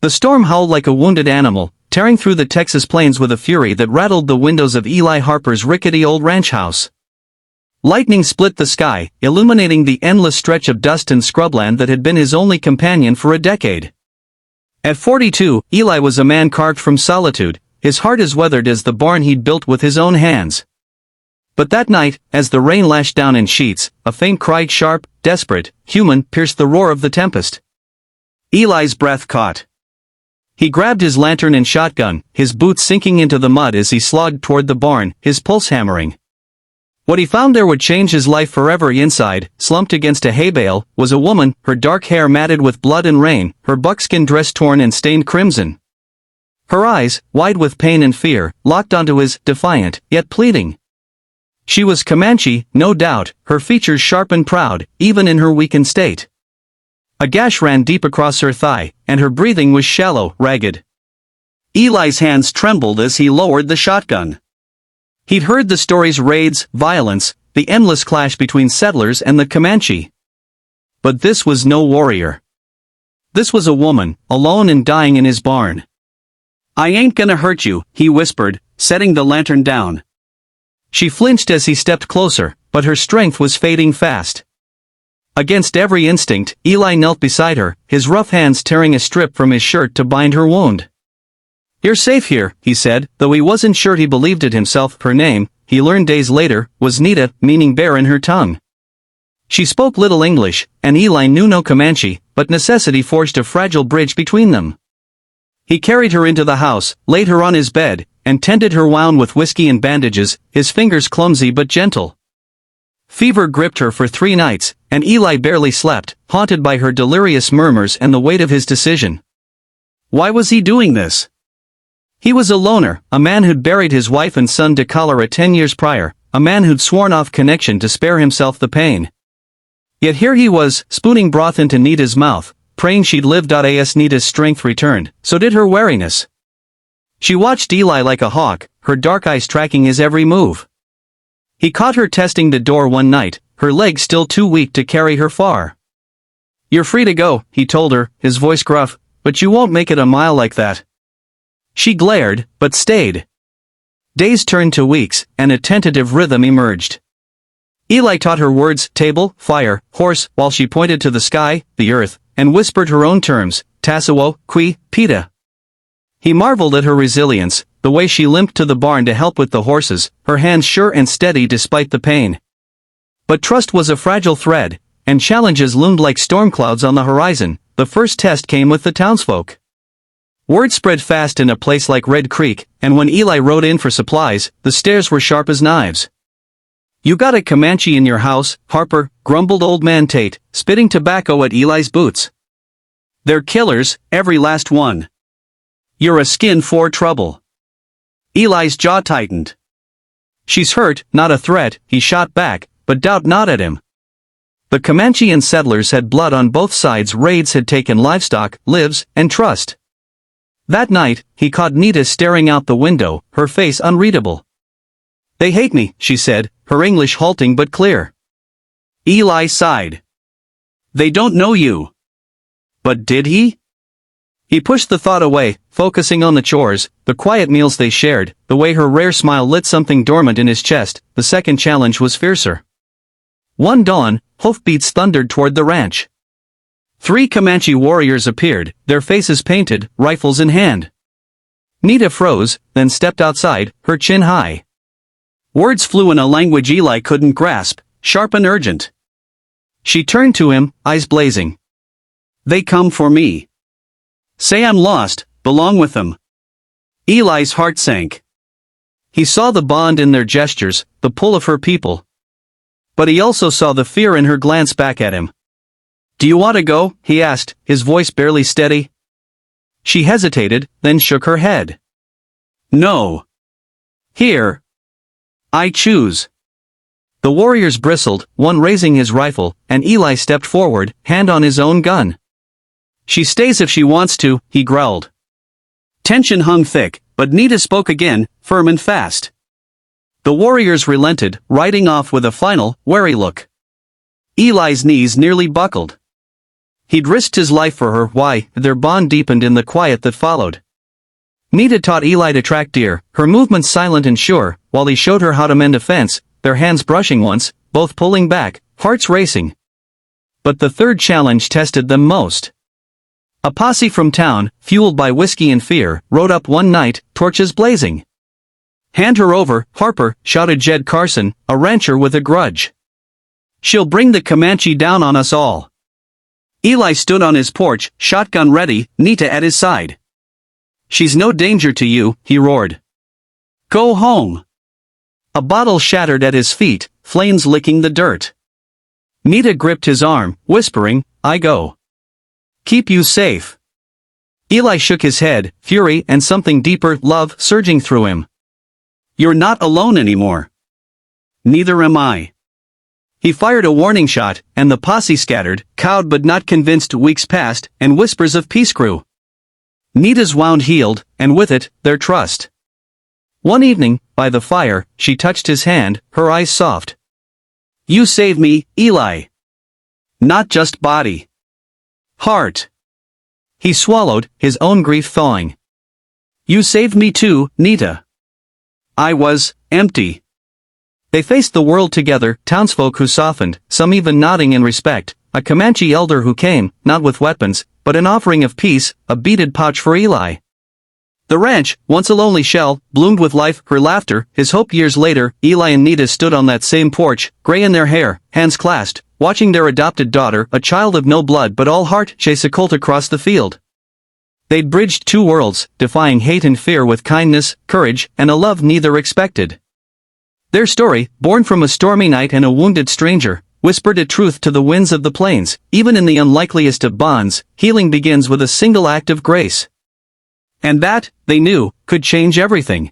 The storm howled like a wounded animal, tearing through the Texas plains with a fury that rattled the windows of Eli Harper's rickety old ranch house. Lightning split the sky, illuminating the endless stretch of dust and scrubland that had been his only companion for a decade. At 42, Eli was a man carved from solitude, his heart as weathered as the barn he'd built with his own hands. But that night, as the rain lashed down in sheets, a faint cry, sharp, desperate, human, pierced the roar of the tempest. Eli's breath caught. He grabbed his lantern and shotgun, his boots sinking into the mud as he slogged toward the barn, his pulse hammering. What he found there would change his life forever. Inside, slumped against a hay bale, was a woman, her dark hair matted with blood and rain, her buckskin dress torn and stained crimson. Her eyes, wide with pain and fear, locked onto his, defiant, yet pleading. She was Comanche, no doubt, her features sharp and proud, even in her weakened state. A gash ran deep across her thigh, and her breathing was shallow, ragged. Eli's hands trembled as he lowered the shotgun. He'd heard the stories: raids, violence, the endless clash between settlers and the Comanche. But this was no warrior. This was a woman, alone and dying in his barn. "I ain't gonna hurt you," he whispered, setting the lantern down. She flinched as he stepped closer, but her strength was fading fast. Against every instinct, Eli knelt beside her, his rough hands tearing a strip from his shirt to bind her wound. "You're safe here," he said, though he wasn't sure he believed it himself. Her name, he learned days later, was Nita, meaning bear in her tongue. She spoke little English, and Eli knew no Comanche, but necessity forged a fragile bridge between them. He carried her into the house, laid her on his bed, and tended her wound with whiskey and bandages, his fingers clumsy but gentle. Fever gripped her for 3 nights, and Eli barely slept, haunted by her delirious murmurs and the weight of his decision. Why was he doing this? He was a loner, a man who'd buried his wife and son to cholera 10 years prior, a man who'd sworn off connection to spare himself the pain. Yet here he was, spooning broth into Nita's mouth, praying she'd live. As Nita's strength returned, so did her wariness. She watched Eli like a hawk, her dark eyes tracking his every move. He caught her testing the door one night, her legs still too weak to carry her far. "You're free to go," he told her, his voice gruff, "but you won't make it a mile like that." She glared, but stayed. Days turned to weeks, and a tentative rhythm emerged. Eli taught her words: table, fire, horse, while she pointed to the sky, the earth, and whispered her own terms: Tasawo, Qui, Pita. He marveled at her resilience, the way she limped to the barn to help with the horses, her hands sure and steady despite the pain. But trust was a fragile thread, and challenges loomed like storm clouds on the horizon. The first test came with the townsfolk. Word spread fast in a place like Red Creek, and when Eli rode in for supplies, the stares were sharp as knives. "You got a Comanche in your house, Harper," grumbled old man Tate, spitting tobacco at Eli's boots. "They're killers, every last one. You're a skin for trouble." Eli's jaw tightened. "She's hurt, not a threat," he shot back, but doubt not at him. The Comanche and settlers had blood on both sides. Raids had taken livestock, lives, and trust. That night, he caught Nita staring out the window, her face unreadable. "They hate me," she said, her English halting but clear. Eli sighed. "They don't know you." But did he? He pushed the thought away, focusing on the chores, the quiet meals they shared, the way her rare smile lit something dormant in his chest. The second challenge was fiercer. One dawn, hoofbeats thundered toward the ranch. 3 Comanche warriors appeared, their faces painted, rifles in hand. Nita froze, then stepped outside, her chin high. Words flew in a language Eli couldn't grasp, sharp and urgent. She turned to him, eyes blazing. "They come for me. Say I'm lost, belong with them." Eli's heart sank. He saw the bond in their gestures, the pull of her people. But he also saw the fear in her glance back at him. "Do you want to go?" he asked, his voice barely steady. She hesitated, then shook her head. "No. Here. I choose." The warriors bristled, one raising his rifle, and Eli stepped forward, hand on his own gun. "She stays if she wants to," he growled. Tension hung thick, but Nita spoke again, firm and fast. The warriors relented, riding off with a final, wary look. Eli's knees nearly buckled. He'd risked his life for her. Why? Their bond deepened in the quiet that followed. Nita taught Eli to track deer, her movements silent and sure, while he showed her how to mend a fence, their hands brushing once, both pulling back, hearts racing. But the third challenge tested them most. A posse from town, fueled by whiskey and fear, rode up one night, torches blazing. "Hand her over, Harper," shouted Jed Carson, a rancher with a grudge. "She'll bring the Comanche down on us all." Eli stood on his porch, shotgun ready, Nita at his side. "She's no danger to you," he roared. "Go home." A bottle shattered at his feet, flames licking the dirt. Nita gripped his arm, whispering, "I go. Keep you safe." Eli shook his head, fury and something deeper, love, surging through him. "You're not alone anymore." "Neither am I." He fired a warning shot, and the posse scattered, cowed but not convinced. Weeks passed, and whispers of peace grew. Nita's wound healed, and with it, their trust. One evening, by the fire, she touched his hand, her eyes soft. "You saved me, Eli. Not just body. Heart." He swallowed, his own grief thawing. "You saved me too, Nita. I was empty." They faced the world together, townsfolk who softened, some even nodding in respect, a Comanche elder who came, not with weapons, but an offering of peace, a beaded pouch for Eli. The ranch, once a lonely shell, bloomed with life, her laughter, his hope. Years later, Eli and Nita stood on that same porch, gray in their hair, hands clasped, watching their adopted daughter, a child of no blood but all heart, chase a colt across the field. They'd bridged two worlds, defying hate and fear with kindness, courage, and a love neither expected. Their story, born from a stormy night and a wounded stranger, whispered a truth to the winds of the plains. Even in the unlikeliest of bonds, healing begins with a single act of grace. And that, they knew, could change everything.